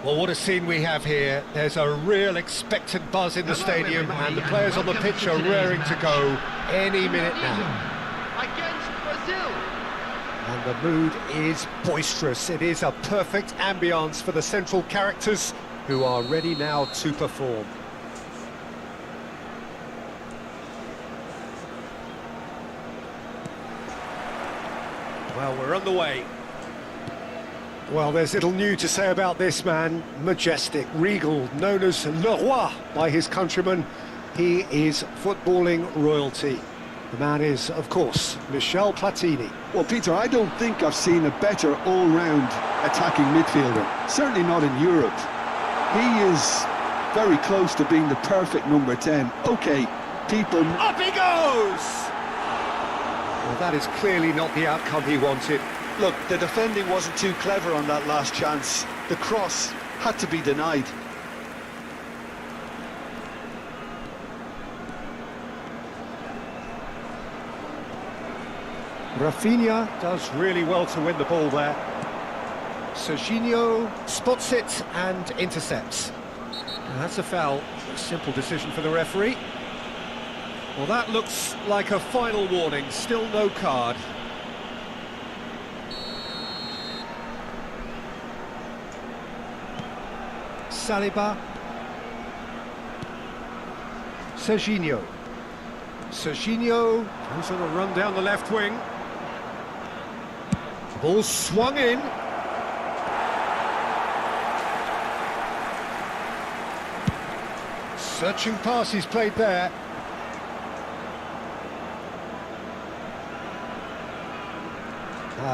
Well, what a scene we have here. There's a real expectant buzz in the stadium, and the players on the pitch are raring to go any minute now. Against Brazil. And the mood is boisterous. It is a perfect ambience for the central characters who are ready now to perform. Well, we're on the way. Well, there's little new to say about this man. Majestic, regal, known as Le Roi by his countrymen. He is footballing royalty. The man is, of course, Michel Platini. Well, Peter, I don't think I've seen a better all-round attacking midfielder. Certainly not in Europe. He is very close to being the perfect number 10. OK, people... Up he goes! Well, that is clearly not the outcome he wanted. Look, the defending wasn't too clever on that last chance. The cross had to be denied. Rafinha does really well to win the ball there. Serginho spots it and intercepts. Now that's a foul. A simple decision for the referee. Well, that looks like a final warning. Still no card. Saliba. Serginho. Serginho goes on a run down the left wing. Ball swung in. Searching pass he's played there.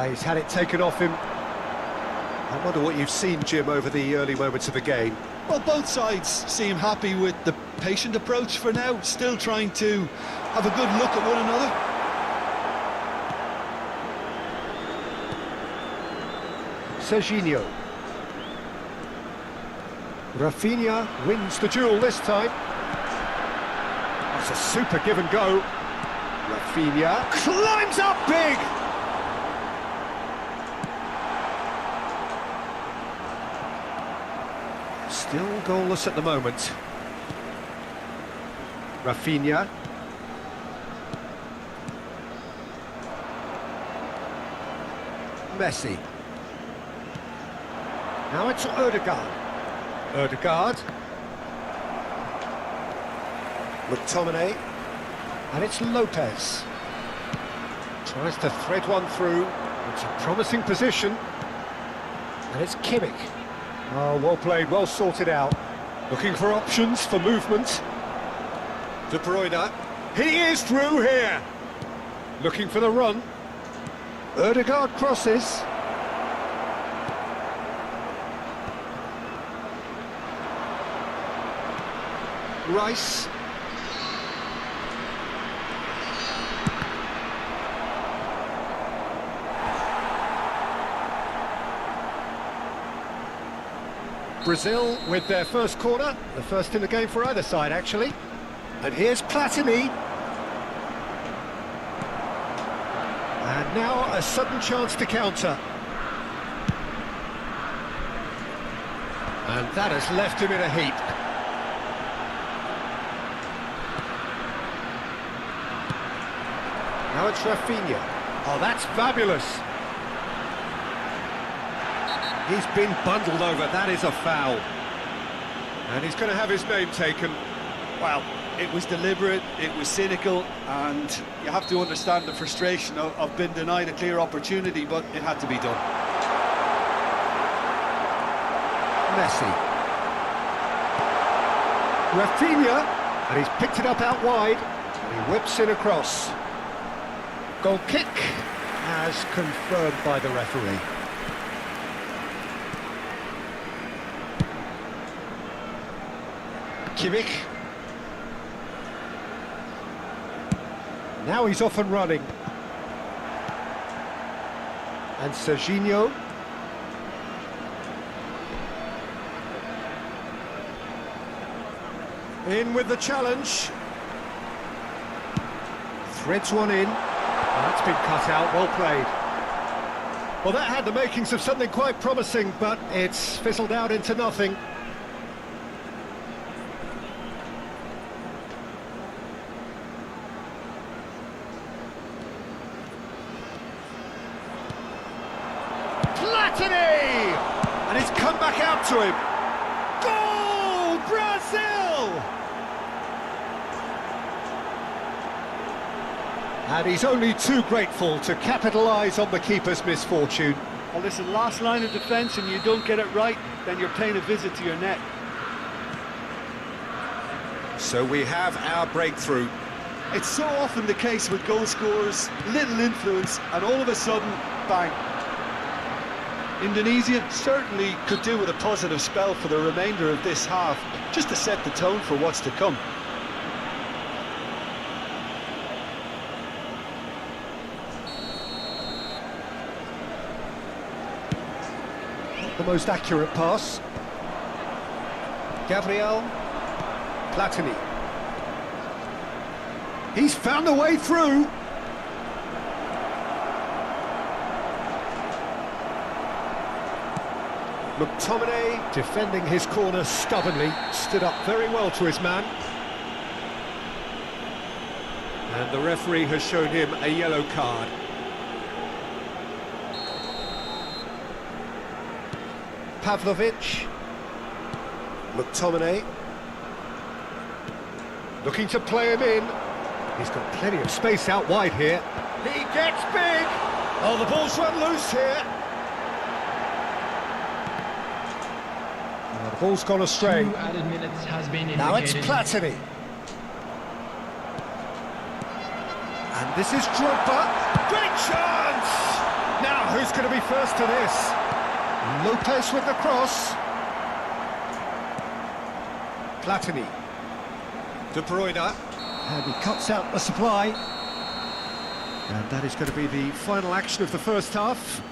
He's had it taken off him. I wonder what you've seen, Jim, over the early moments of the game. Well, both sides seem happy with the patient approach for now, still trying to have a good look at one another. Serginho. Rafinha wins the duel this time. That's a super give and go. Rafinha climbs up big! Still goalless at the moment. Rafinha. Messi. Now it's Ødegaard. Ødegaard. McTominay. And it's Lopez. Tries to thread one through. It's a promising position. And it's Kimmich. Oh, well played, well sorted out. Looking for options for movement. De Bruyne. He is through here. Looking for the run. Ødegaard crosses. Rice. Brazil with their first corner, the first in the game for either side actually. And here's Platini. And now a sudden chance to counter. And that has left him in a heap. Now it's Rafinha. Oh, that's fabulous. He's been bundled over, that is a foul. And he's going to have his name taken. Well, it was deliberate, it was cynical, and you have to understand the frustration of being denied a clear opportunity, but it had to be done. Messi. Rafinha, and he's picked it up out wide, and he whips in across. Goal kick, as confirmed by the referee. Kimmich. Now he's off and running. And Serginho. In with the challenge. Threads one in. Oh, that's been cut out, well played. Well, that had the makings of something quite promising, but it's fizzled out into nothing. Platini! And it's come back out to him. Goal! Brazil! And he's only too grateful to capitalise on the keeper's misfortune. Well, listen, last line of defence and you don't get it right, then you're paying a visit to your net. So we have our breakthrough. It's so often the case with goal scorers, little influence, and all of a sudden, bang. Indonesia certainly could do with a positive spell for the remainder of this half, just to set the tone for what's to come. The most accurate pass. Gabriel. Platini. He's found a way through. McTominay, defending his corner stubbornly, stood up very well to his man. And the referee has shown him a yellow card. Pavlovic. McTominay. Looking to play him in. He's got plenty of space out wide here. He gets big! Oh, the ball's run loose here. Oh, the ball's gone astray. 2 added minutes has been indicated. Now it's Platini. And this is Drogba. Great chance! Now, who's going to be first to this? Lopez with the cross. Platini. De Bruyne. And he cuts out the supply. And that is going to be the final action of the first half.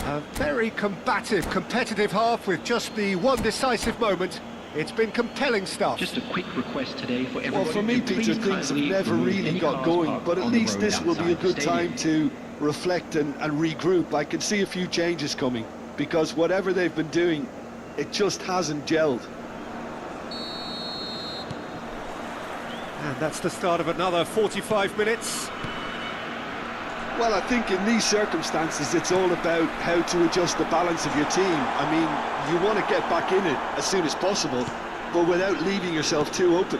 A very combative, competitive half with just the one decisive moment. It's been compelling stuff. Just a quick request today for everyone. Well, for me, Peter, things have never really got going, but at least this will be a good time to reflect and regroup. I can see a few changes coming, because whatever they've been doing, it just hasn't gelled. And that's the start of another 45 minutes. Well, I think in these circumstances, it's all about how to adjust the balance of your team. I mean, you want to get back in it as soon as possible, but without leaving yourself too open.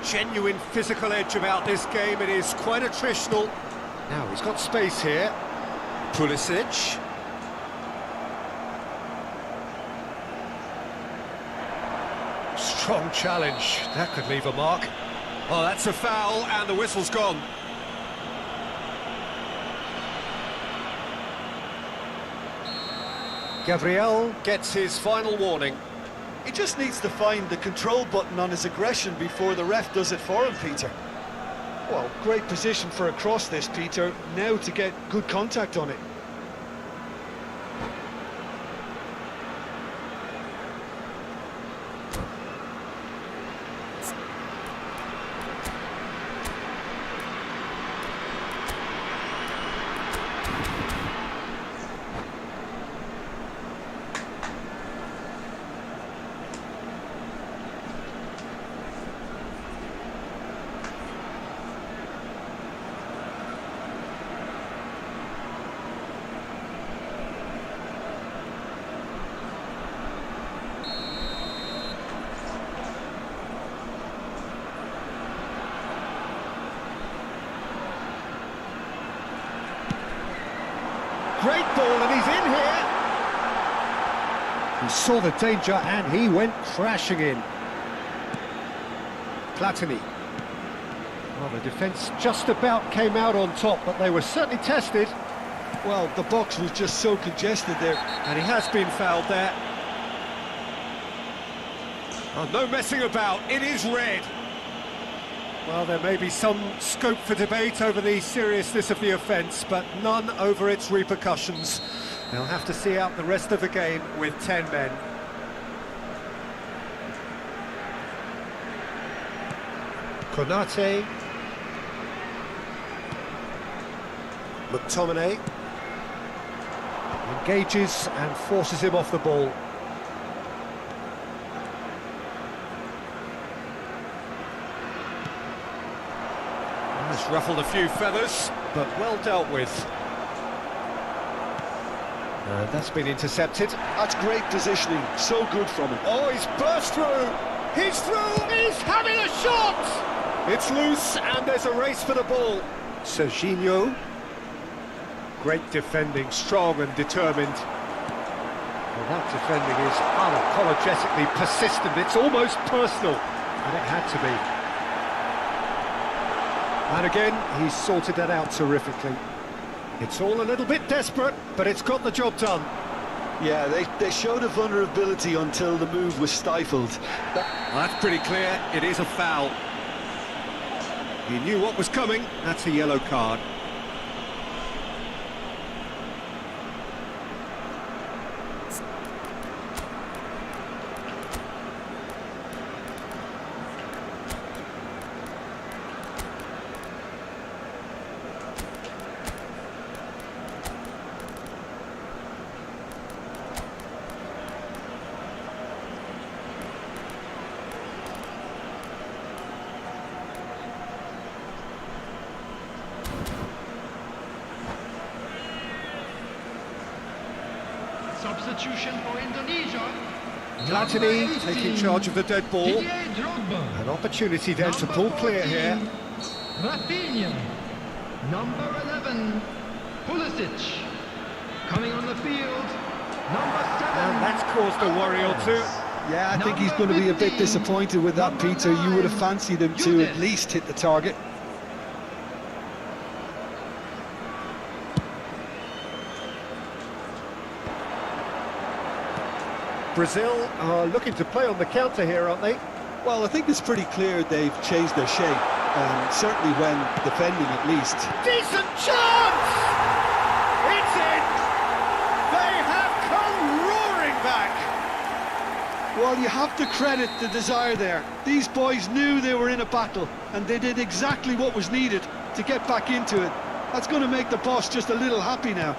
Genuine physical edge about this game. It is quite attritional. Now he's got space here. Pulisic. Strong challenge. That could leave a mark. Oh, that's a foul, and the whistle's gone. Gabriel gets his final warning. He just needs to find the control button on his aggression before the ref does it for him, Peter. Well, great position for a cross this, Peter. Now to get good contact on it. Great ball, and he's in here. He saw the danger, and he went crashing in. Platini. Well, the defence just about came out on top, but they were certainly tested. Well, the box was just so congested there. And he has been fouled there. Oh, no messing about, it is red. Well, there may be some scope for debate over the seriousness of the offence, but none over its repercussions. They'll have to see out the rest of the game with 10 men. Konate. McTominay engages and forces him off the ball. Has ruffled a few feathers, but well dealt with. And that's been intercepted. That's great positioning, so good from him. Oh, he's burst through! He's through! He's having a shot! It's loose, and there's a race for the ball. Serginho. Great defending, strong and determined. Well, that defending is unapologetically persistent. It's almost personal, and it had to be. And again, he's sorted that out terrifically. It's all a little bit desperate, but it's got the job done. Yeah, they showed a vulnerability until the move was stifled. Well, that's pretty clear. It is a foul. He knew what was coming. That's a yellow card. Substitution for Indonesia. Platini taking charge of the dead ball. An opportunity then to pull clear here. Rafinha. Number 11, Pulisic. Coming on the field, number 7. And that's caused a worry or two. Yeah, I think he's going to be a bit disappointed with that, Peter. You would have fancied him to at least hit the target. Brazil are looking to play on the counter here, aren't they? Well, I think it's pretty clear they've changed their shape, certainly when defending at least. Decent chance! It's in! They have come roaring back! Well, you have to credit the desire there. These boys knew they were in a battle, and they did exactly what was needed to get back into it. That's going to make the boss just a little happy now.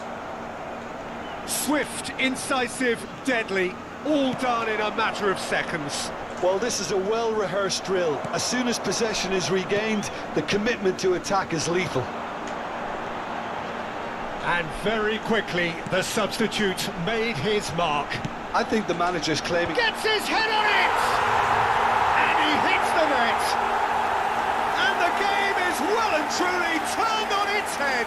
Swift, incisive, deadly, all done in a matter of seconds. Well, this is a well-rehearsed drill. As soon as possession is regained, the commitment to attack is lethal. And very quickly, the substitute made his mark. I think the manager's claiming... Gets his head on it! And he hits the net! And the game is well and truly turned on its head!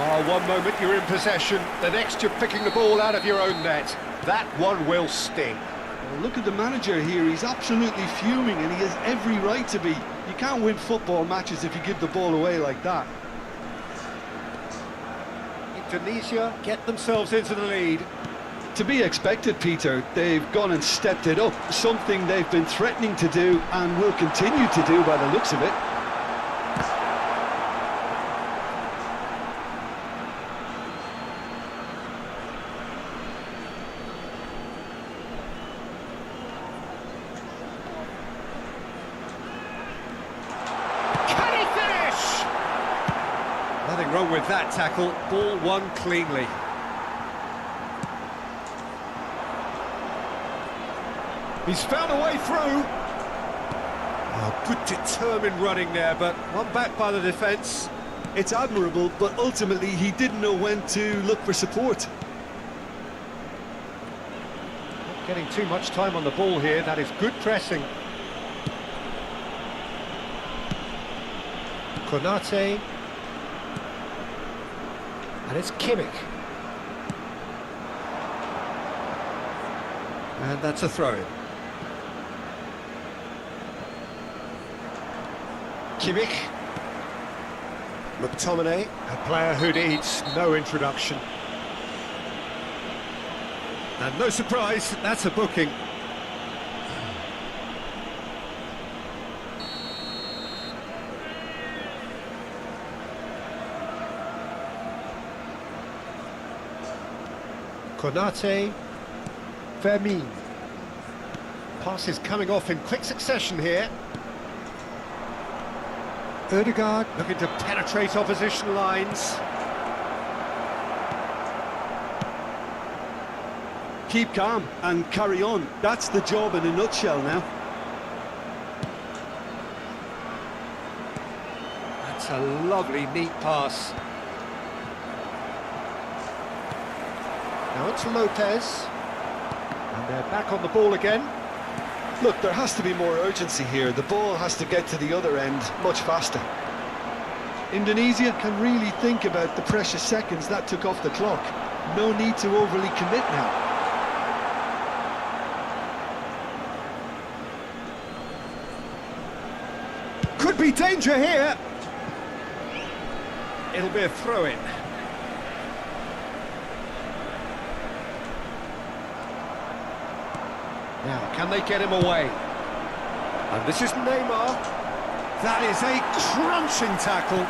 Oh, one moment you're in possession, the next you're picking the ball out of your own net. That one will sting. Well, look at the manager here, he's absolutely fuming and he has every right to be. You can't win football matches if you give the ball away like that. Indonesia get themselves into the lead. To be expected, Peter. They've gone and stepped it up, something they've been threatening to do and will continue to do by the looks of it. Nothing wrong with that tackle, ball won cleanly. He's found a way through. Oh, good determined running there, but one back by the defence. It's admirable, but ultimately he didn't know when to look for support. Not getting too much time on the ball here, that is good pressing. Konate. And it's Kimmich. And that's a throw-in. Kimmich. McTominay, a player who needs no introduction. And no surprise, that's a booking. Konate, Vermin. Passes coming off in quick succession here. Ødegaard looking to penetrate opposition lines. Keep calm and carry on. That's the job in a nutshell now. That's a lovely, neat pass. Now it's Lopez. And they're back on the ball again. Look, there has to be more urgency here. The ball has to get to the other end much faster. Indonesia can really think about the precious seconds that took off the clock. No need to overly commit now. Could be danger here. It'll be a throw-in. Now, can they get him away? And this is Neymar. That is a crunching tackle.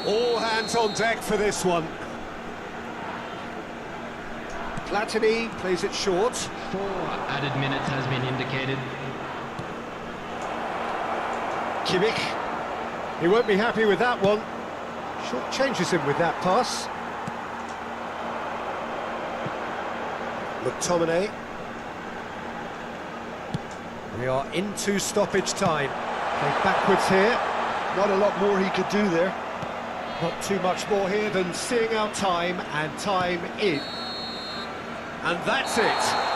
All hands on deck for this one. Platini plays it short. 4 added minutes has been indicated. Kimmich. He won't be happy with that one. Short changes him with that pass. McTominay. We are into stoppage time. Played backwards here. Not a lot more he could do there. Not too much more here than seeing out time, and time in. And that's it.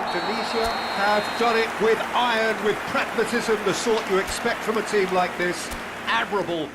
Indonesia have done it with iron, with pragmatism, the sort you expect from a team like this. Admirable.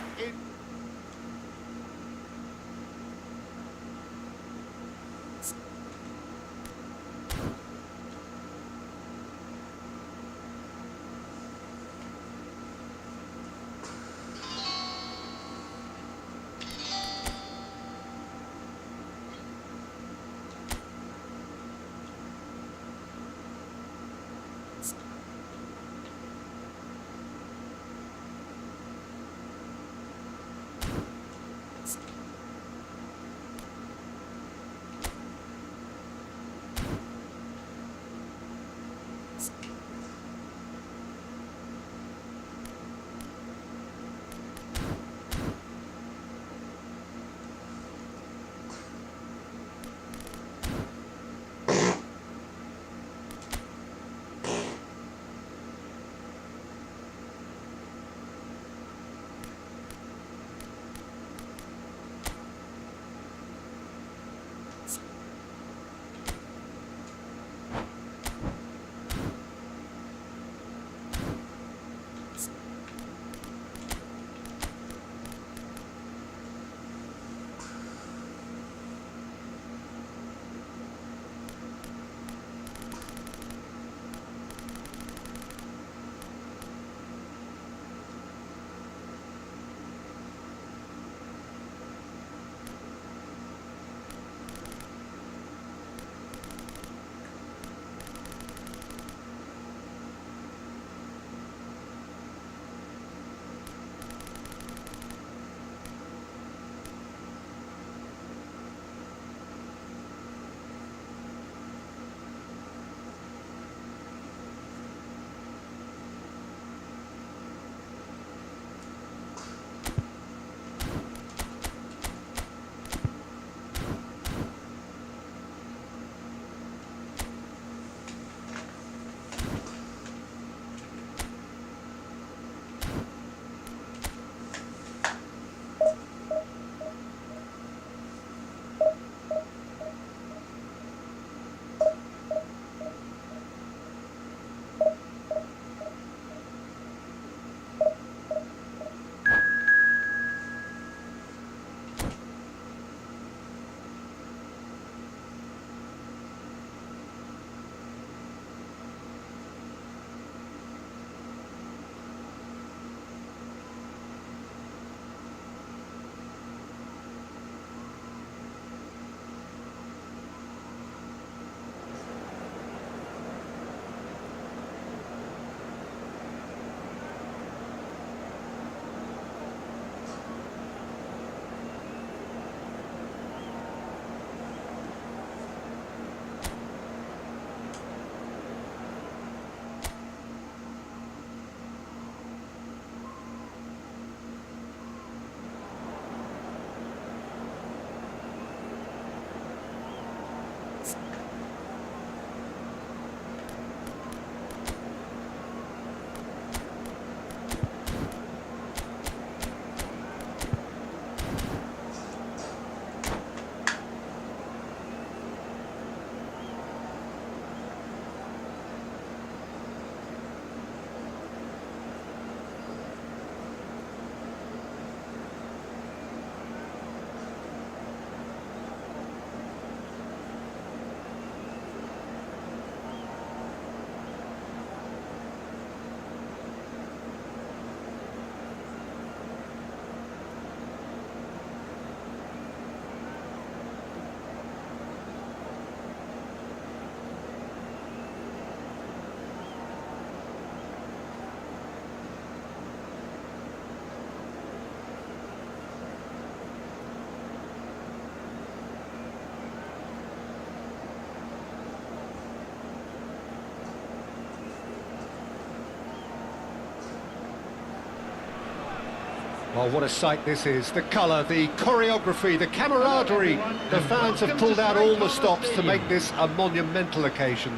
Well, what a sight this is. The colour, the choreography, the camaraderie. The fans have pulled out all the stops to make this a monumental occasion.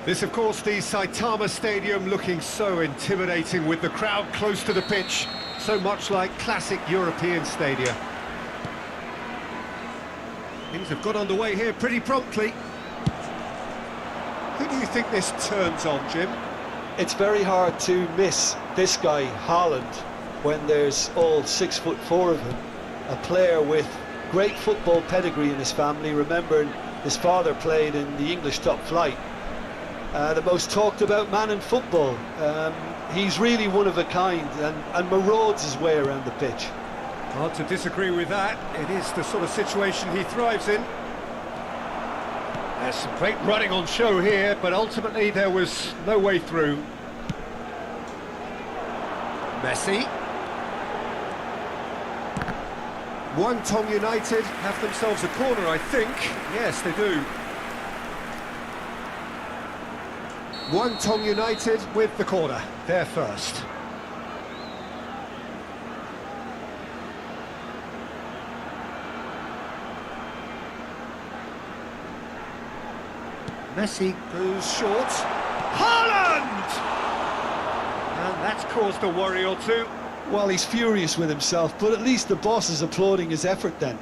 This, of course, the Saitama Stadium, looking so intimidating with the crowd close to the pitch. So much like classic European stadia. Things have got underway here pretty promptly. Who do you think this turns on, Jim? It's very hard to miss this guy, Haaland, when there's all 6'4" of him. A player with great football pedigree in his family. Remember, his father played in the English top flight. The most talked about man in football. He's really one of a kind and marauds his way around the pitch. Hard to disagree with that. It is the sort of situation he thrives in. There's some great running on show here, but ultimately there was no way through. Messi. Guangdong United have themselves a corner, I think. Yes, they do. Guangdong United with the corner. They're first. Messi goes short. Haaland! And that's caused a worry or two. Well, he's furious with himself, but at least the boss is applauding his effort then.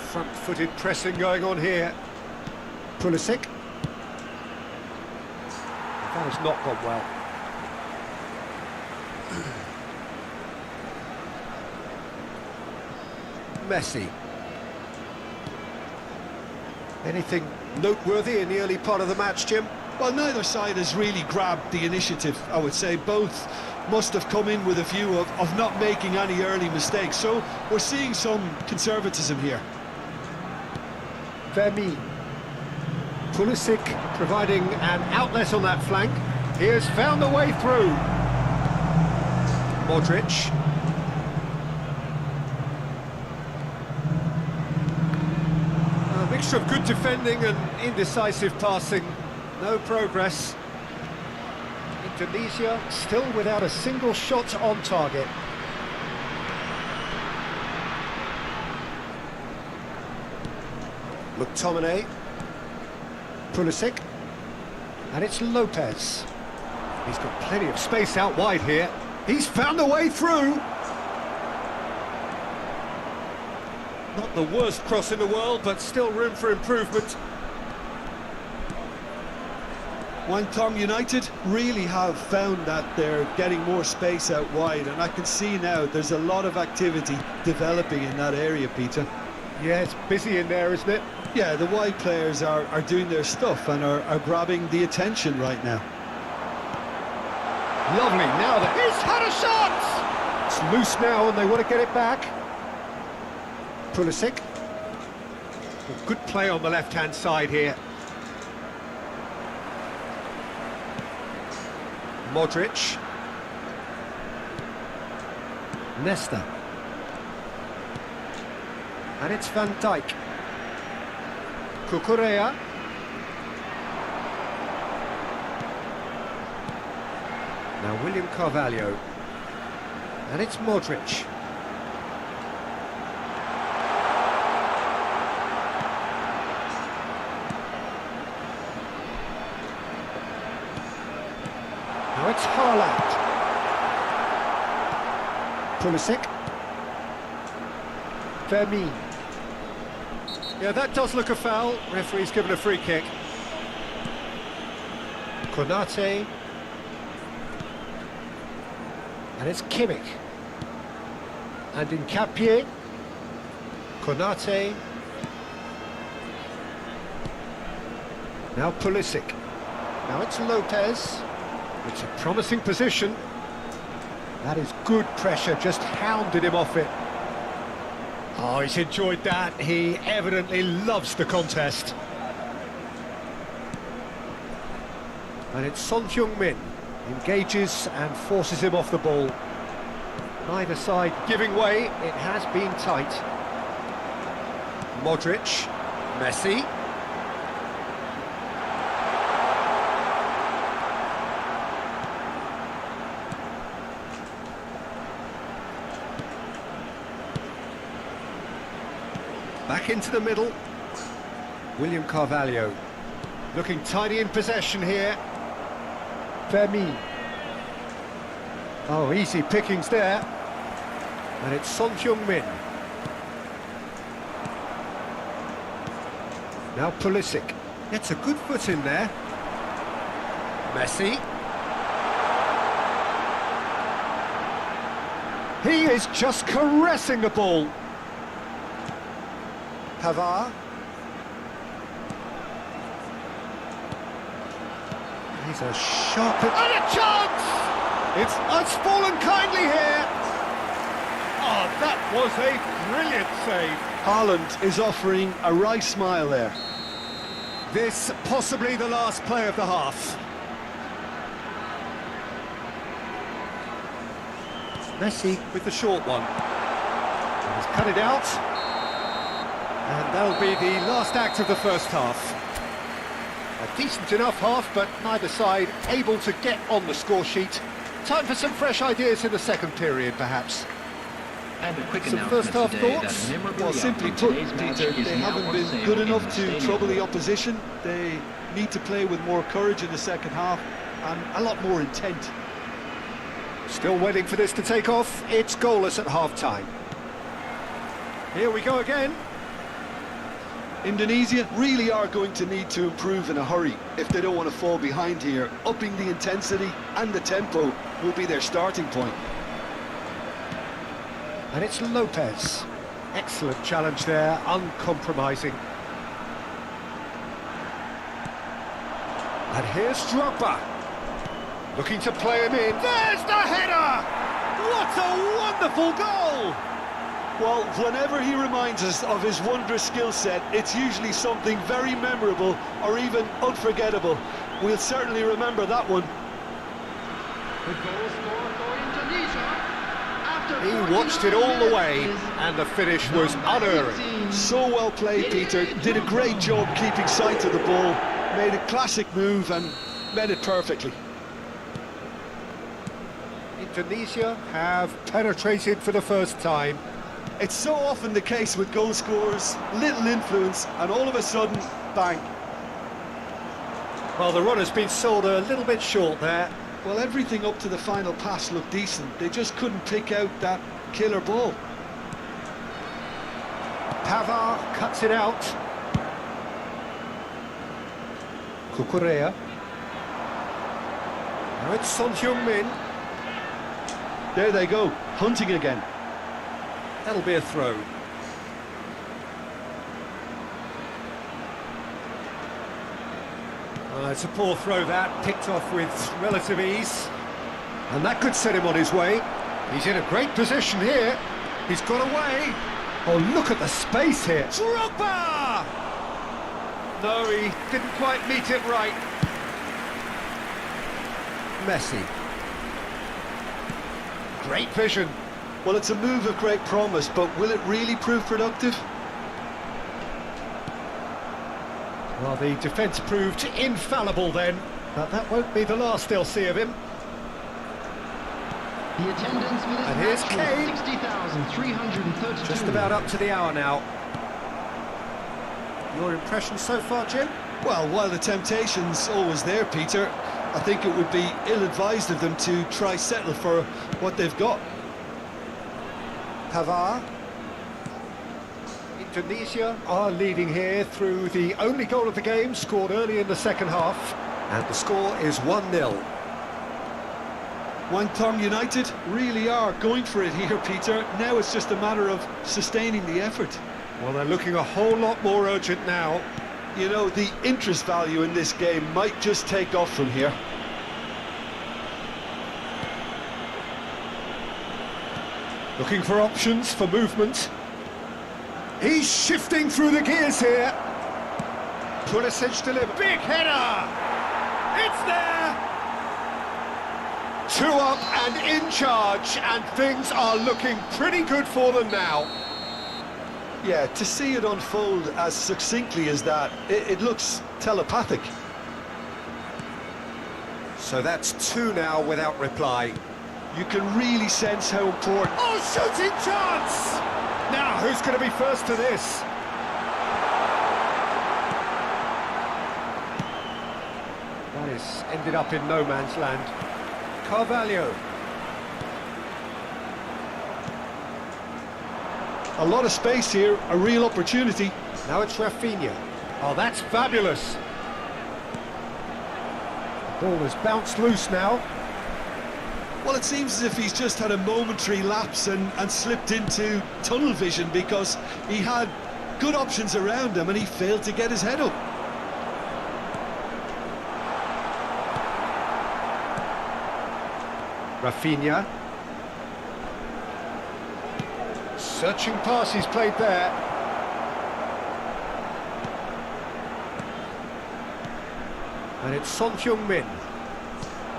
Front-footed pressing going on here. Pulisic. That has not gone well. Messi. Anything noteworthy in the early part of the match, Jim? Well, neither side has really grabbed the initiative, I would say. Both must have come in with a view of not making any early mistakes. So we're seeing some conservatism here. Vermi. Pulisic providing an outlet on that flank. He has found a way through. Modric. A mixture of good defending and indecisive passing. No progress. Indonesia still without a single shot on target. McTominay. Pulisic. And it's Lopez. He's got plenty of space out wide here. He's found a way through. Not the worst cross in the world, but still room for improvement. Guangdong United really have found that they're getting more space out wide, and I can see now there's a lot of activity developing in that area, Peter. Yeah, it's busy in there, isn't it? Yeah, the wide players are doing their stuff and are grabbing the attention right now. Lovely, now that he's had a shot! It's loose now and they want to get it back. Pulisic. Well, good play on the left-hand side here. Modric. Nesta. And it's Van Dijk. Cucurella. Now William Carvalho. And it's Modric. Now it's Haaland. Pulisic. Vermi. Yeah, that does look a foul. Referee's given a free kick. Konate. And it's Kimmich. And in Capier. Konate. Now Pulisic. Now it's Lopez. It's a promising position. That is good pressure, just hounded him off it. Oh, he's enjoyed that. He evidently loves the contest. And it's Son Heung-min. Engages and forces him off the ball. Neither side giving way, it has been tight. Modric, Messi. Back into the middle. William Carvalho. Looking tidy in possession here. Fermin. Oh, easy pickings there. And it's Son Heung-min. Now Pulisic. Gets a good foot in there. Messi. He is just caressing the ball. Pavard. He's a sharp... And a chance! It's fallen kindly here. Oh, that was a brilliant save. Haaland is offering a wry smile there. This possibly the last play of the half. Messi with the short one. He's cut it out. And that'll be the last act of the first half. A decent enough half, but neither side able to get on the score sheet. Time for some fresh ideas in the second period, perhaps. And a quick Some announcement first half today thoughts? that memorabilia Well, simply from put, today's match Peter, is they now haven't for been sale good in enough the to stadium. trouble the opposition. They need to play with more courage in the second half and a lot more intent. Still waiting for this to take off. It's goalless at half-time. Here we go again. Indonesia really are going to need to improve in a hurry if they don't want to fall behind here. Upping the intensity and the tempo will be their starting point. And it's Lopez. Excellent challenge there, uncompromising. And here's Drogba. Looking to play him in. There's the header! What a wonderful goal! Well, whenever he reminds us of his wondrous skill set, it's usually something very memorable or even unforgettable. We'll certainly remember that one. The goal scorer for Indonesia. After He watched it all the way, is and the finish was unerring. 15. So well played, Peter. Did a great job keeping sight of the ball. Made a classic move and met it perfectly. Indonesia have penetrated for the first time. It's so often the case with goal scorers, little influence, and all of a sudden, bang. Well, the run has been sold a little bit short there. Well, everything up to the final pass looked decent. They just couldn't pick out that killer ball. Pavard cuts it out. Kukurea. Now it's Son Heung-min. There they go, hunting again. That'll be a throw. It's a poor throw that, picked off with relative ease. And that could set him on his way. He's in a great position here. He's got away. Oh, look at the space here. Drogba! No, he didn't quite meet it right. Messi. Great vision. Well, it's a move of great promise, but will it really prove productive? Well, the defence proved infallible then, but that won't be the last they'll see of him. The attendance for this And here's match Kane. was 60,332. Just about up to the hour now. Your impressions so far, Jim? Well, while the temptation's always there, Peter, I think it would be ill-advised of them to try settle for what they've got. Pavard. Indonesia are leading here through the only goal of the game, scored early in the second half. And the score is 1-0. Wangthong United really are going for it here, Peter. Now it's just a matter of sustaining the effort. Well, they're looking a whole lot more urgent now. You know, the interest value in this game might just take off from here. Looking for options for movement. He's shifting through the gears here. Pulisic delivers. Big header! It's there! 2 up and in charge, and things are looking pretty good for them now. Yeah, to see it unfold as succinctly as that, it looks telepathic. So that's 2 now without reply. You can really sense how important... Oh, shooting chance! Now, who's going to be first to this? This ended up in no man's land. Carvalho. A lot of space here, a real opportunity. Now it's Rafinha. Oh, that's fabulous. The ball has bounced loose now. Well, it seems as if he's just had a momentary lapse and slipped into tunnel vision, because he had good options around him and he failed to get his head up. Rafinha. Searching pass he's played there. And it's Son Heung-min.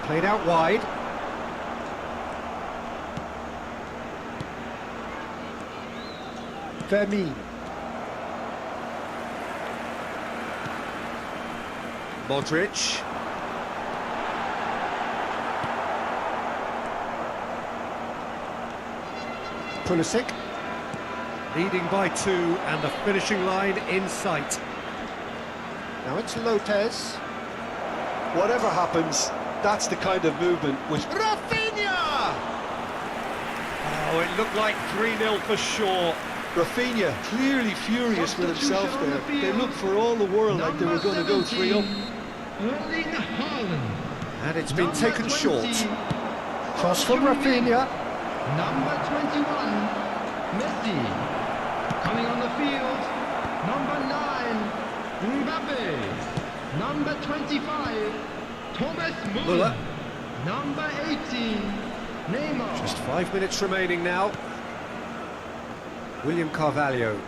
Played out wide. Vermin. Modric. Pulisic. Leading by 2 and the finishing line in sight. Now it's Lopez. Whatever happens, that's the kind of movement which... Rafinha! Oh, it looked like 3-0 for sure. Rafinha clearly furious with himself there. They looked for all the world like they were going to go 3-up. And it's been taken short. Cross from Rafinha. Number 21, Messi. Coming on the field, number 9, Mbappe. Number 25, Thomas Müller. Müller. Number 18, Neymar. Just 5 minutes remaining now. William Carvalho.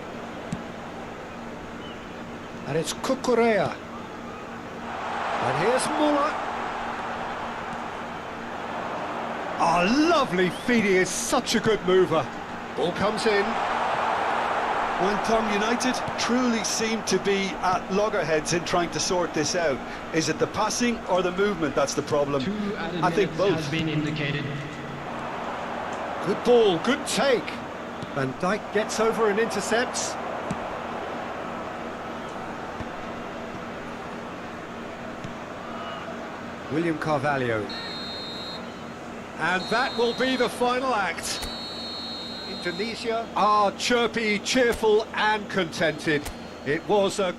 And it's Cucurella. And here's Müller. Oh, lovely feed. He is such a good mover. Ball comes in. Wellington United truly seem to be at loggerheads in trying to sort this out. Is it the passing or the movement that's the problem? 2 added I think minutes both. has been indicated. Good ball, good take. Van Dijk gets over and intercepts. William Carvalho. And that will be the final act. Indonesia are chirpy, cheerful and contented. It was a...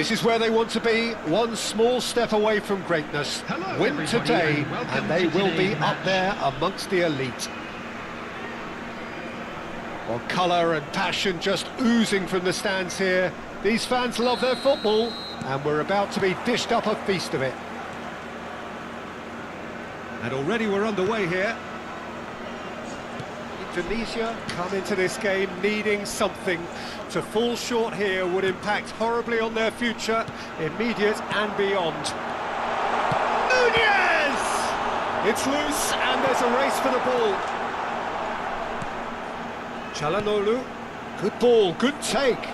This is where they want to be, one small step away from greatness. Hello, Win everybody, today, and welcome and they to will be today's up match. there amongst the elite. Well, colour and passion just oozing from the stands here. These fans love their football, and we're about to be dished up a feast of it. And already we're underway here. Indonesia come into this game needing something. To fall short here would impact horribly on their future, immediate and beyond. Nunez! It's loose and there's a race for the ball. Çalhanoğlu, good ball, good take.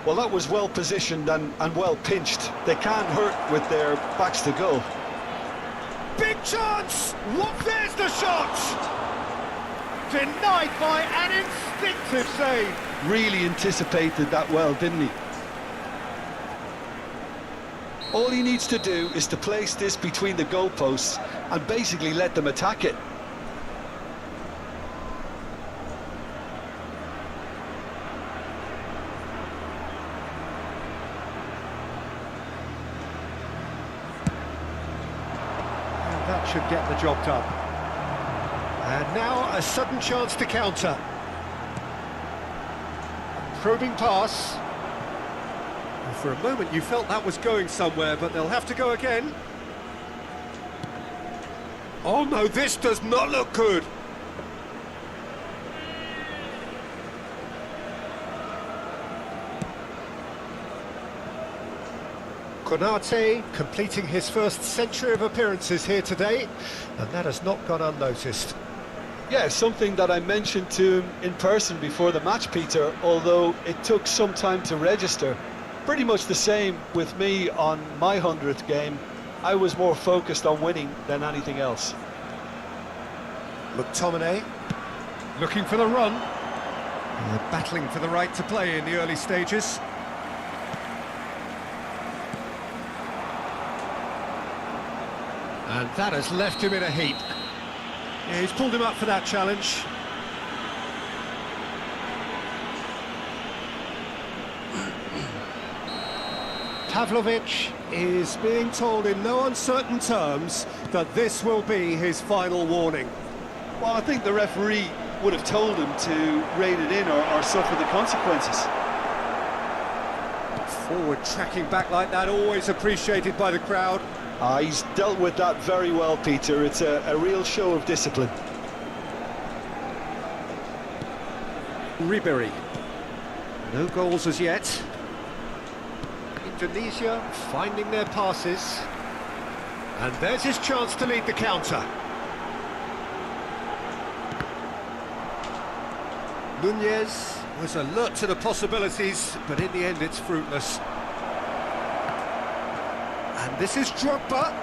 Well, that was well positioned and well pinched. They can't hurt with their backs to goal. Big chance! What? There's the shot! Denied by an instinctive save. Really anticipated that well, didn't he? All he needs to do is to place this between the goalposts and basically let them attack it. That should get the job done. And now a sudden chance to counter. A probing pass. And for a moment you felt that was going somewhere, but they'll have to go again. Oh no, this does not look good. Konate completing his first century of appearances here today, and that has not gone unnoticed. Yeah, something that I mentioned to him in person before the match, Peter, although it took some time to register. Pretty much the same with me on my 100th game. I was more focused on winning than anything else. McTominay looking for the run. They're battling for the right to play in the early stages. And that has left him in a heap. Yeah, he's pulled him up for that challenge. Pavlovic is being told in no uncertain terms that this will be his final warning. Well, I think the referee would have told him to rein it in or suffer the consequences. Forward tracking back like that, always appreciated by the crowd. He's dealt with that very well, Peter. It's a real show of discipline. Ribery. No goals as yet. Indonesia finding their passes. And there's his chance to lead the counter. Nunez was alert to the possibilities, but in the end it's fruitless. And this is Drogba.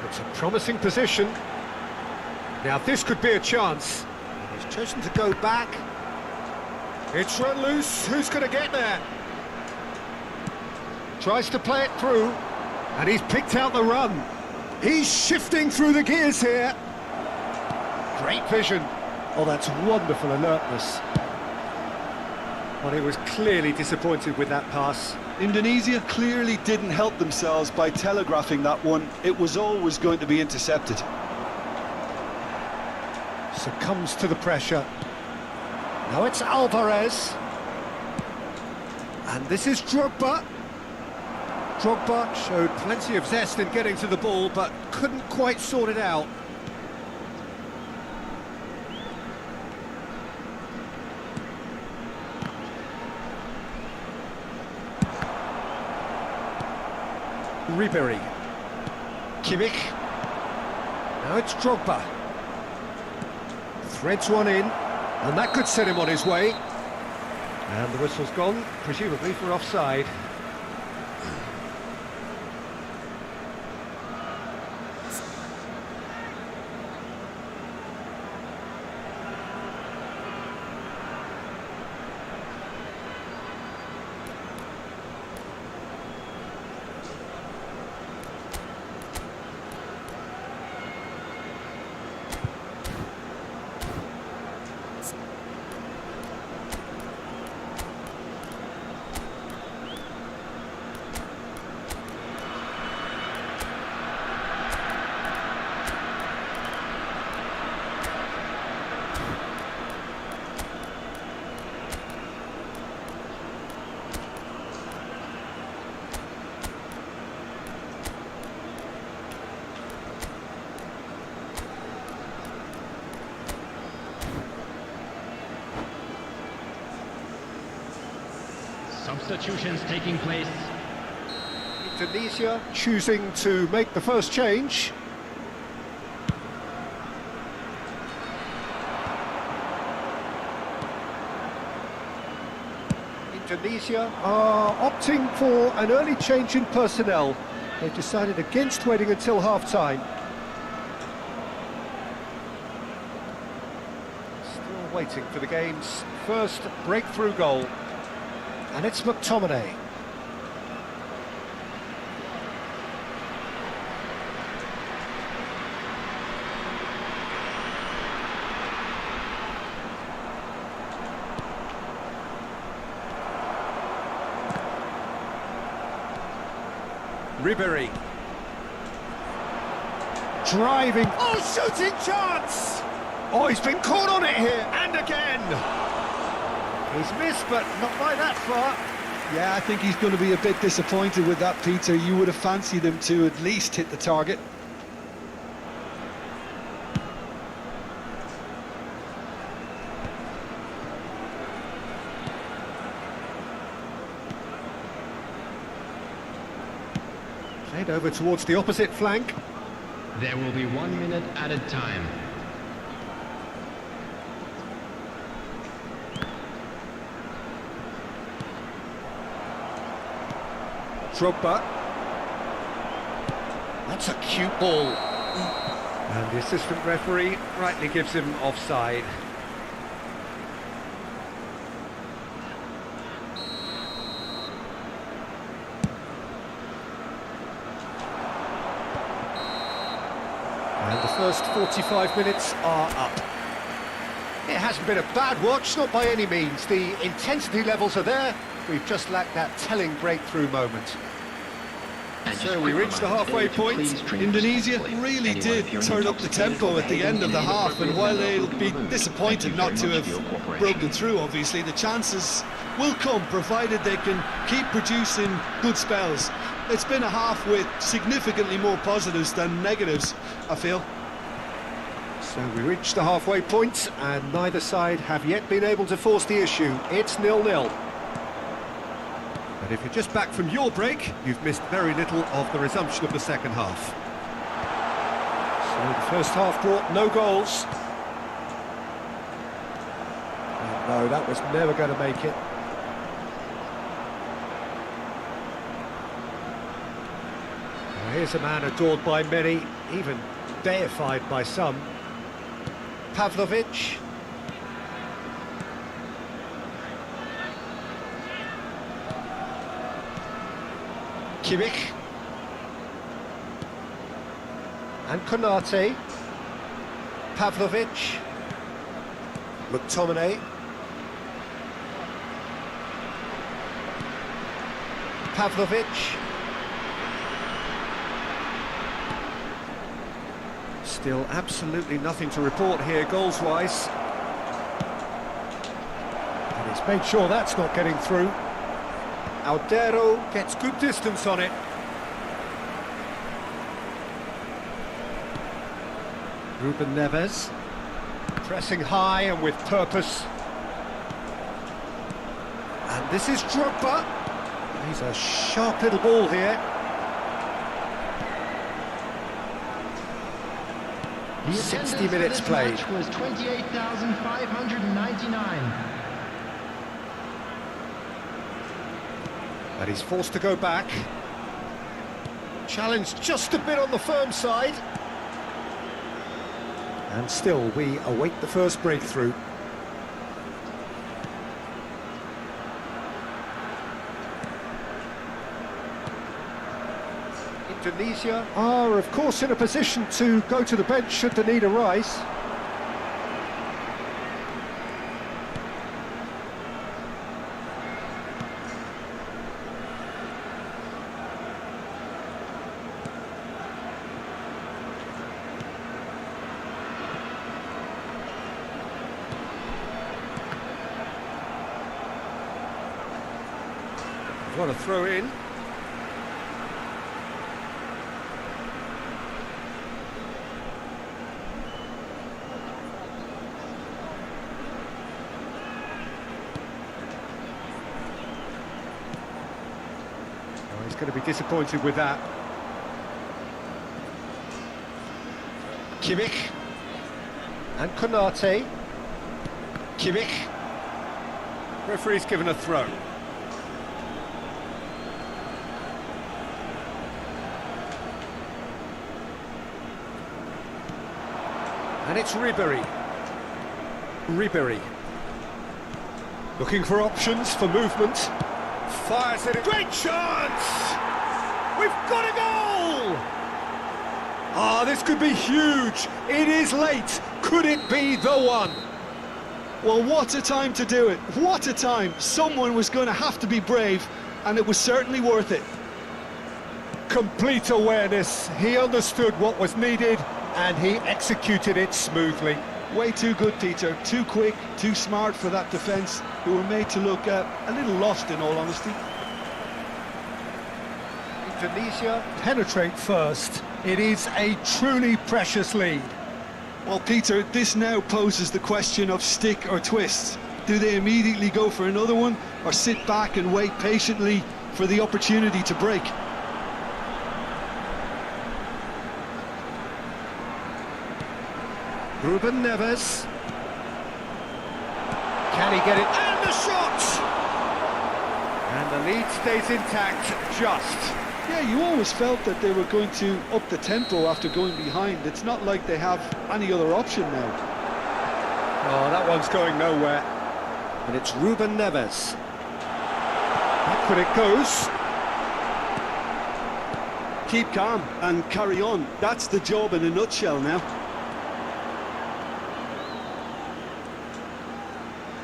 It's a promising position. Now this could be a chance. He's chosen to go back. It's run loose. Who's going to get there? Tries to play it through, and he's picked out the run. He's shifting through the gears here. Great vision. Oh, that's wonderful alertness. Well, he was clearly disappointed with that pass. Indonesia clearly didn't help themselves by telegraphing that one. It was always going to be intercepted. Succumbs to the pressure. Now it's Alvarez. And this is Drogba. Drogba showed plenty of zest in getting to the ball, but couldn't quite sort it out. Ribery. Kimmich. Now it's Drogba. Threads one in, and that could set him on his way. And the whistle's gone, presumably for offside. substitutions taking place. Indonesia choosing to make the first change. Indonesia are opting for an early change in personnel. They've decided against waiting until half-time. Still waiting for the game's first breakthrough goal. And it's McTominay. Ribery. Driving. Oh, shooting chance! Oh, he's been caught on it here, and again! He's missed, but not by that far. Yeah, I think he's going to be a bit disappointed with that, Peter. You would have fancied him to at least hit the target. Played over towards the opposite flank. There will be 1 minute added time. Drogba. That's a cute ball. And the assistant referee rightly gives him offside. And the first 45 minutes are up. It hasn't been a bad watch, not by any means. The intensity levels are there. We've just lacked that telling breakthrough moment. So we reached the halfway point. Indonesia really did turn up the tempo at the end of the half, and while they'll be disappointed not to have broken through, obviously, the chances will come, provided they can keep producing good spells. It's been a half with significantly more positives than negatives, I feel. So we reached the halfway point, and neither side have yet been able to force the issue. It's 0-0. But if you're just back from your break, you've missed very little of the resumption of the second half. So the first half brought no goals. And no, that was never going to make it. Well, here's a man adored by many, even deified by some. Pavlovic. Kimmich. And Konate. Pavlovic. McTominay. Pavlovic. Still absolutely nothing to report here goals-wise. And he's made sure that's not getting through. Aldero gets good distance on it. Ruben Neves. Pressing high and with purpose. And this is Drogba. He's a sharp little ball here. The 60 minutes played. Match was 28,599. But he's forced to go back. Challenged just a bit on the firm side. And still, we await the first breakthrough. Indonesia are, of course, in a position to go to the bench should the need arise. Want to throw in. going to be disappointed with that. Kimmich. And Konate. Kimmich. Referee's given a throw. And it's Ribéry. Ribéry. Looking for options for movement. Fires it. Great chance! We've got a goal! Ah, this could be huge. It is late. Could it be the one? Well, what a time to do it. What a time. Someone was going to have to be brave, and it was certainly worth it. Complete awareness. He understood what was needed, and he executed it smoothly. Way too good, Peter. Too quick, too smart for that defence, who were made to look a little lost, in all honesty. Indonesia penetrate first. It is a truly precious lead. Well, Peter, this now poses the question of stick or twist. Do they immediately go for another one, or sit back and wait patiently for the opportunity to break? Ruben Neves. Can he get it? And the shot! And the lead stays intact, just. Yeah, you always felt that they were going to up the tempo after going behind. It's not like they have any other option now. Oh, that one's going nowhere. And it's Ruben Neves. Backward it goes. Keep calm and carry on. That's the job in a nutshell now.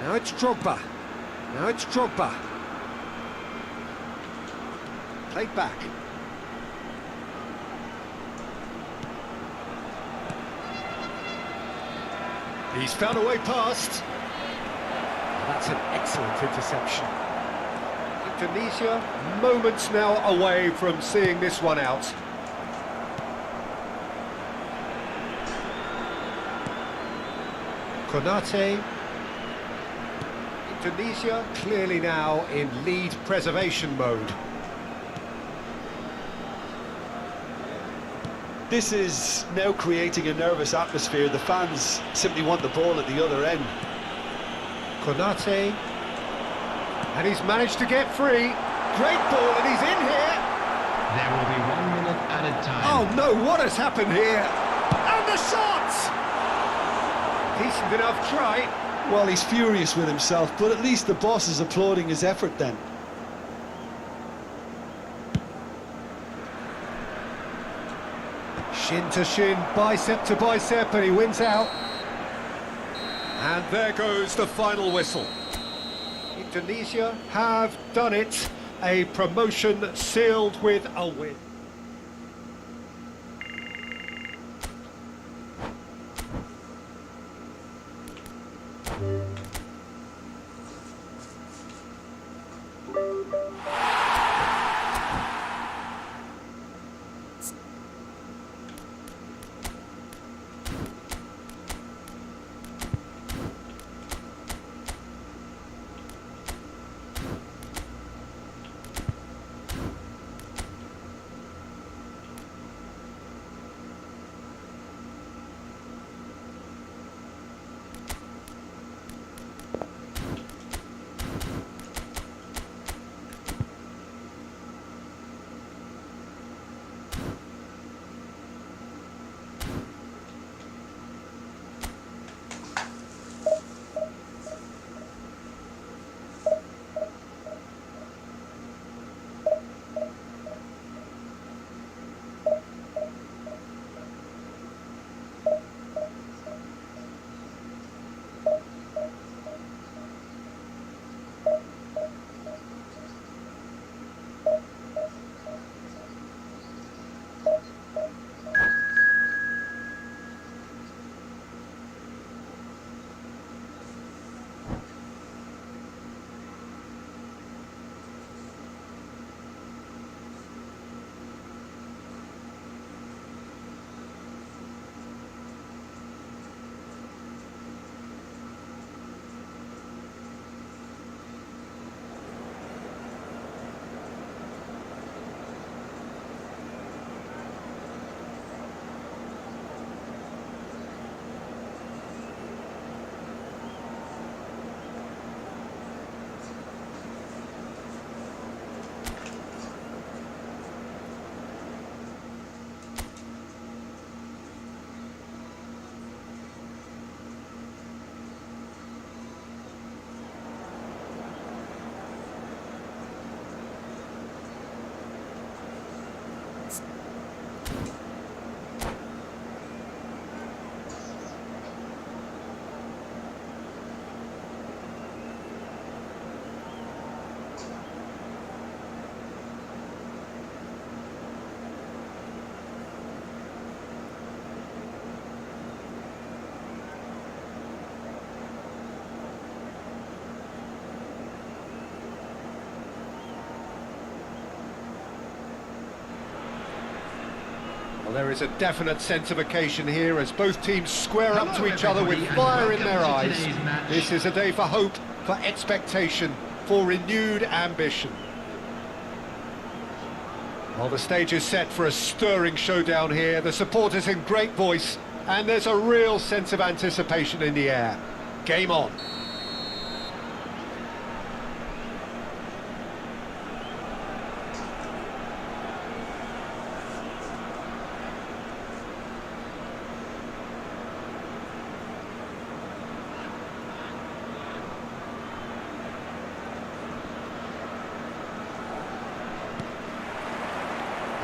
Now it's Drogba. Now it's Drogba. Played back. He's found a way past. That's an excellent interception. Indonesia, moments now away from seeing this one out. Konate. Indonesia clearly now in lead preservation mode. This is now creating a nervous atmosphere. The fans simply want the ball at the other end. Konate. And he's managed to get free. Great ball, and he's in here. There will be 1 minute at a time. Oh no, what has happened here? And the shot! Decent enough try. Well, he's furious with himself, but at least the boss is applauding his effort then. Shin to shin, bicep to bicep, and he wins out. And there goes the final whistle. Indonesia have done it. A promotion sealed with a win. there is a definite sense of occasion here as both teams square up to each other with everybody, and fire in their welcome to eyes. today's match. This is a day for hope, for expectation, for renewed ambition. Well, the stage is set for a stirring showdown here. The supporters in great voice, and there's a real sense of anticipation in the air. Game on.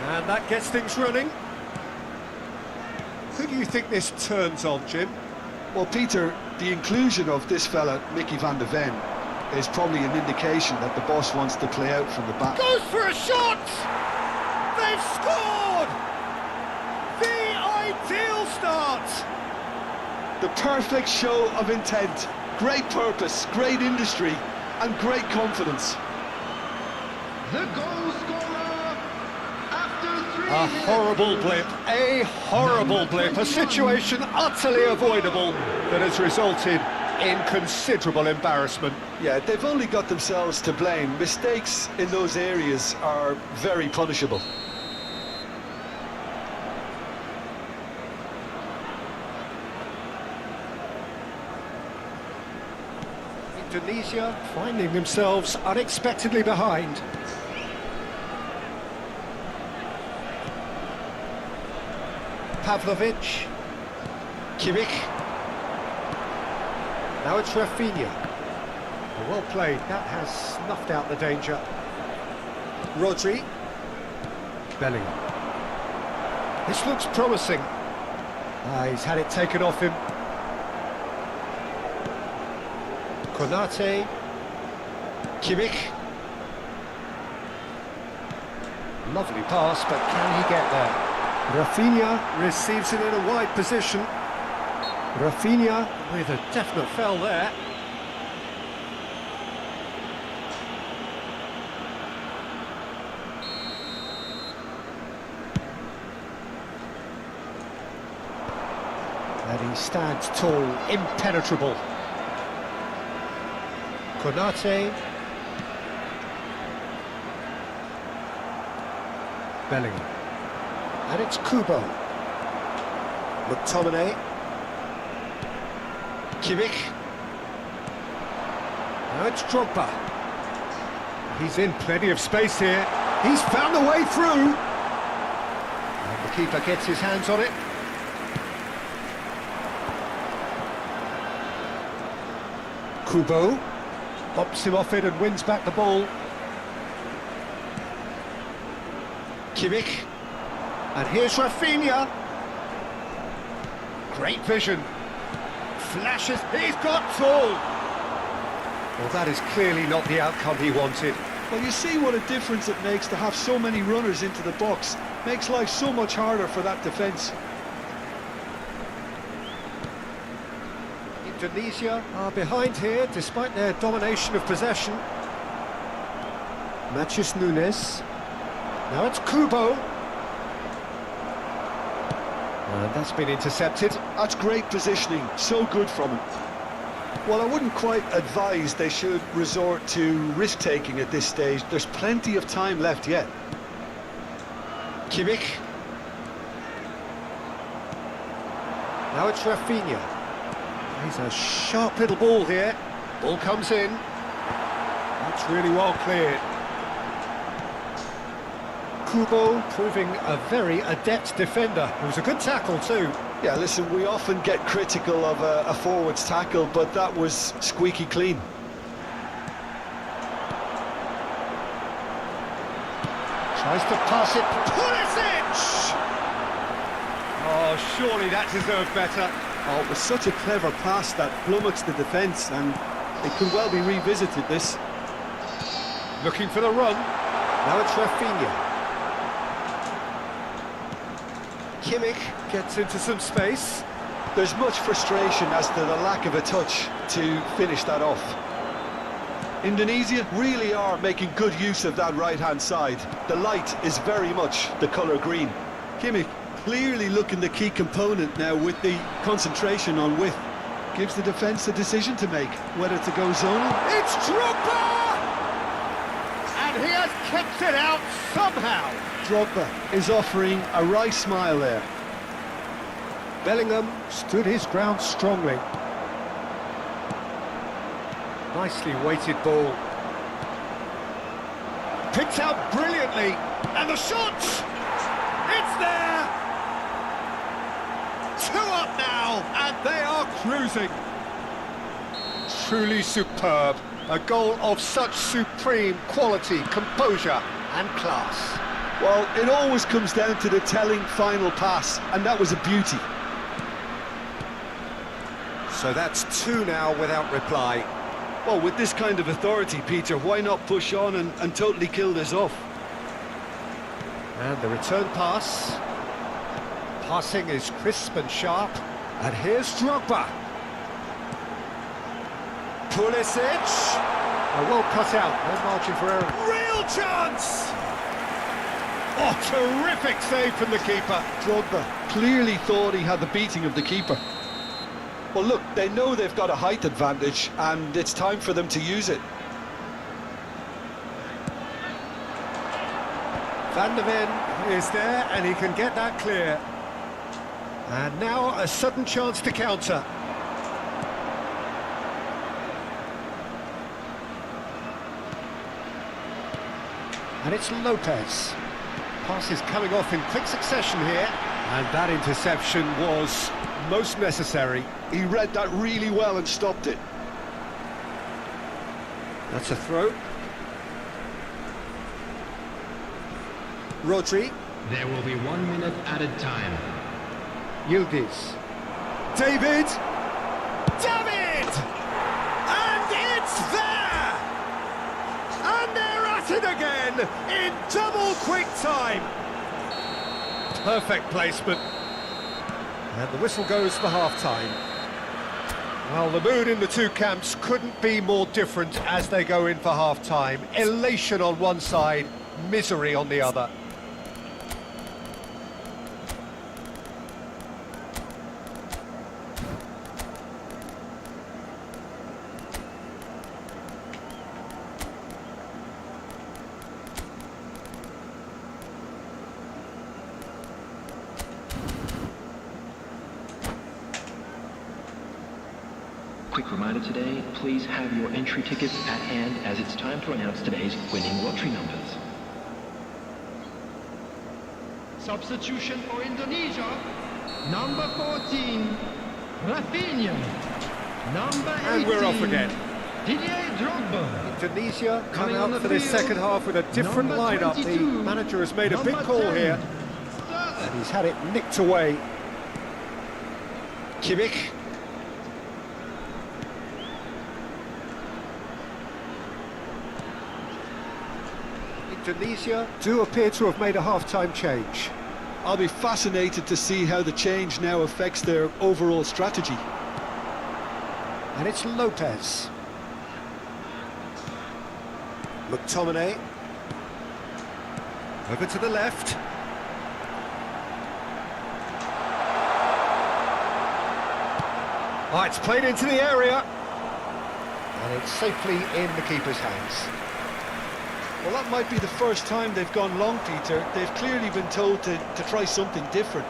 And that gets things running. Who do you think this turns on, Jim? Well, Peter, the inclusion of this fella, Mickey van de Ven, is probably an indication that the boss wants to play out from the back. Goes for a shot! They've scored! The ideal start! The perfect show of intent, great purpose, great industry, and great confidence. The goal scorer after 3 A minutes. horrible blip, a horrible blip, a situation utterly avoidable that has resulted in considerable embarrassment. Yeah, they've only got themselves to blame. Mistakes in those areas are very punishable. Indonesia finding themselves unexpectedly behind. Pavlovic, Kimmich. Now it's Rafinha. Well played, that has snuffed out the danger. Rodri. Bellingham. This looks promising. He's had it taken off him. Konate. Kimmich. Lovely pass, but can he get there? Rafinha receives it in a wide position. Rafinha with a definite foul there. And he stands tall, impenetrable. Konate. Bellingham. And it's Kubo. McTominay. Kimmich. Now it's Drogba. He's in plenty of space here. He's found the way through. And the keeper gets his hands on it. Kubo pops him off it and wins back the ball. Kimmich. And here's Rafinha. Great vision. Flashes, he's got tall. Well, that is clearly not the outcome he wanted. Well, you see what a difference it makes to have so many runners into the box. Makes life so much harder for that defence. Indonesia are behind here despite their domination of possession. Matheus Nunes. Now it's Kubo. And that's been intercepted. That's great positioning, so good from him. Well, I wouldn't quite advise they should resort to risk-taking at this stage. There's plenty of time left yet. Kimmich. Now it's Rafinha. He's a sharp little ball here. Ball comes in. That's really well cleared. Kubo proving a very adept defender. It was a good tackle too. Yeah, listen, we often get critical of a forward's tackle, but that was squeaky clean. Tries to pass it. Pulisic! Oh, surely that deserved better. Oh, it was such a clever pass that flummoxed the defence, and it could well be revisited, this. Looking for the run. Now it's Rafinha. Kimmich gets into some space. There's much frustration as to the lack of a touch to finish that off. Indonesia really are making good use of that right-hand side. The light is very much the colour green. Kimmich Clearly looking the key component now with the concentration on width. Gives the defence a decision to make, whether to go zonal. It's Drogba! And he has kept it out somehow. Drogba is offering a wry smile there. Bellingham stood his ground strongly. Nicely weighted ball. Picked out brilliantly. And the shot! It's there! 2 up now, and they are cruising. Truly superb. A goal of such supreme quality, composure and class. Well, it always comes down to the telling final pass, and that was a beauty. So that's 2 now without reply. Well, with this kind of authority, Peter, why not push on and totally kill this off? And the return pass. Passing is crisp and sharp. And here's Drogba. Pulisic. Well cut out, no margin for error. Real chance! Oh, terrific save from the keeper. Drogba clearly thought he had the beating of the keeper. Well, look, they know they've got a height advantage, and it's time for them to use it. Van der Ven is there, and he can get that clear. And now a sudden chance to counter. And it's Lopez. Pass is coming off in quick succession here. And that interception was most necessary. He read that really well and stopped it. That's a throw. Rodri. There will be 1 minute added time. Yildiz. David! David! And it's there! And they're at it again in double quick time. Perfect placement. And the whistle goes for half-time. Well, the mood in the two camps couldn't be more different as they go in for half-time. Elation on one side, misery on the other. Quick reminder today, please have your entry tickets at hand as it's time to announce today's winning lottery numbers. Substitution for Indonesia. Number 14, Rafinha. Number 18, And we're off again. Didier Drogba. Indonesia come Coming on out the for this field, second half with a different number lineup. 22, The manager has made a big number call 10, here, Sterling. and he's had it nicked away. Kimmich. Indonesia do appear to have made a half-time change. I'll be fascinated to see how the change now affects their overall strategy. And it's Lopez. McTominay. Over to the left. Oh, it's played into the area. And it's safely in the keeper's hands. Well, that might be the first time they've gone long, Peter. They've clearly been told to try something different.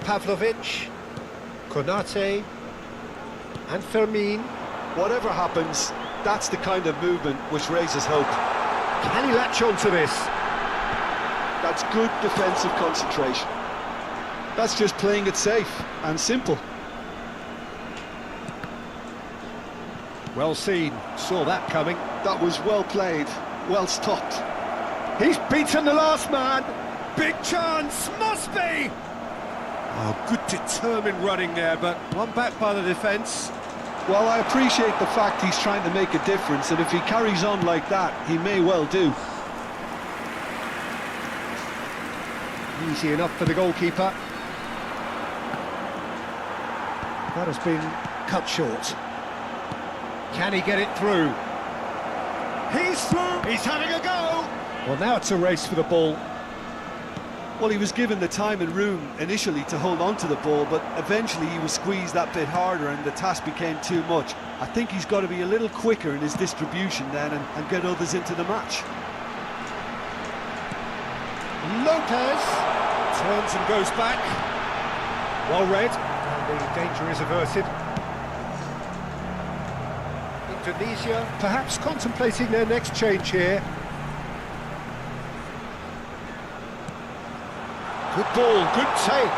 Pavlovic, Konate, and Fermin. Whatever happens, that's the kind of movement which raises hope. Can he latch on to this? That's good defensive concentration. That's just playing it safe and simple. Well seen, saw that coming. That was well played, well stopped. He's beaten the last man. Big chance, must be. Oh, good determined running there, but one back by the defence. Well, I appreciate the fact he's trying to make a difference, and if he carries on like that, he may well do. Easy enough for the goalkeeper. That has been cut short. Can he get it through? He's through! He's having a go! Well, now it's a race for the ball. Well, he was given the time and room initially to hold on to the ball, but eventually he was squeezed that bit harder and the task became too much. I think he's got to be a little quicker in his distribution then and get others into the match. Lopez turns and goes back. Well read, and the danger is averted. Indonesia perhaps contemplating their next change here. Good ball, good take.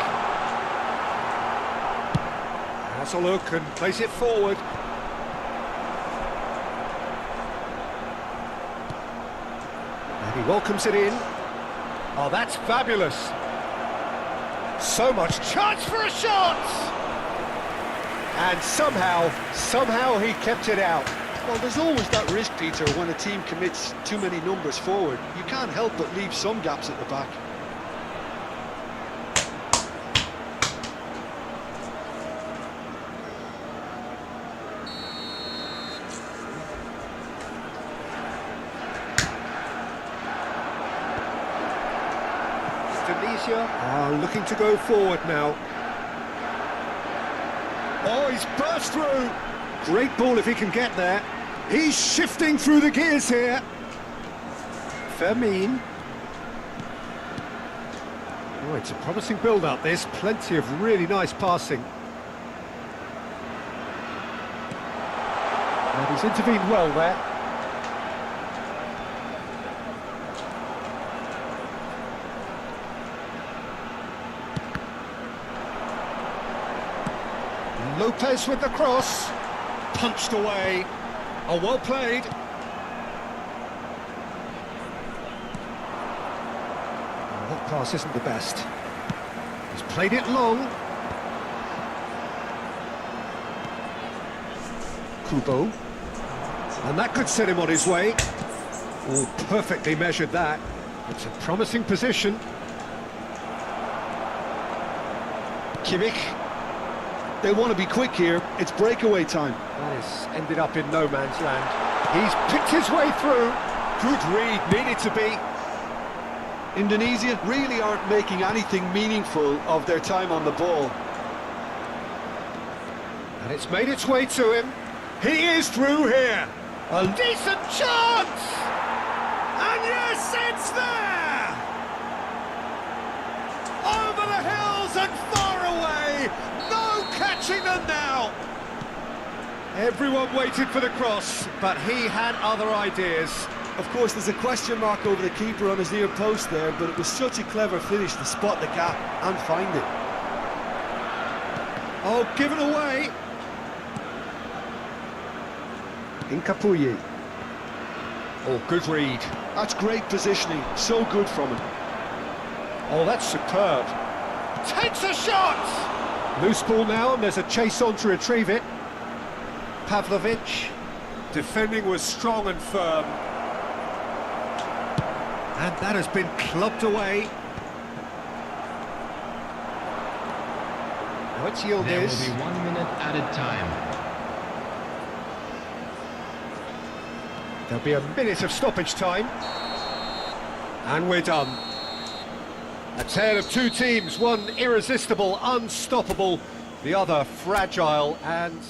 Has a look and plays it forward. And he welcomes it in. Oh, that's fabulous. So much chance for a shot! And somehow he kept it out. Well, there's always that risk, Peter, when a team commits too many numbers forward. You can't help but leave some gaps at the back. Indonesia are looking to go forward now. Oh, he's burst through. Great ball if he can get there. He's shifting through the gears here. Fermin. Oh, it's a promising build-up. There's plenty of really nice passing. And he's intervened well there. Lopez with the cross, punched away. Oh, well played. Oh, that pass isn't the best. He's played it long. Kubo. And that could set him on his way. Oh, perfectly measured that. It's a promising position. Kimmich. They want to be quick here. It's breakaway time. That has ended up in no man's land. He's picked his way through. Good read, needed to be. Indonesia really aren't making anything meaningful of their time on the ball. And it's made its way to him. He is through here. A decent chance! And yes, it's there! Over the hills and far away! No catching them now! Everyone waited for the cross, but he had other ideas. Of course, there's a question mark over the keeper on his near post there, but it was such a clever finish to spot the gap and find it. Oh, given away! Incapuyi. Oh, good read. That's great positioning, so good from him. Oh, that's superb. Takes a shot! Loose ball now, and there's a chase on to retrieve it. Pavlovic. Defending was strong and firm. And that has been clubbed away. Now it's Yildiz. There will be 1 minute added time. There'll be a minute of stoppage time. And we're done. A tale of two teams, one irresistible, unstoppable, the other fragile and...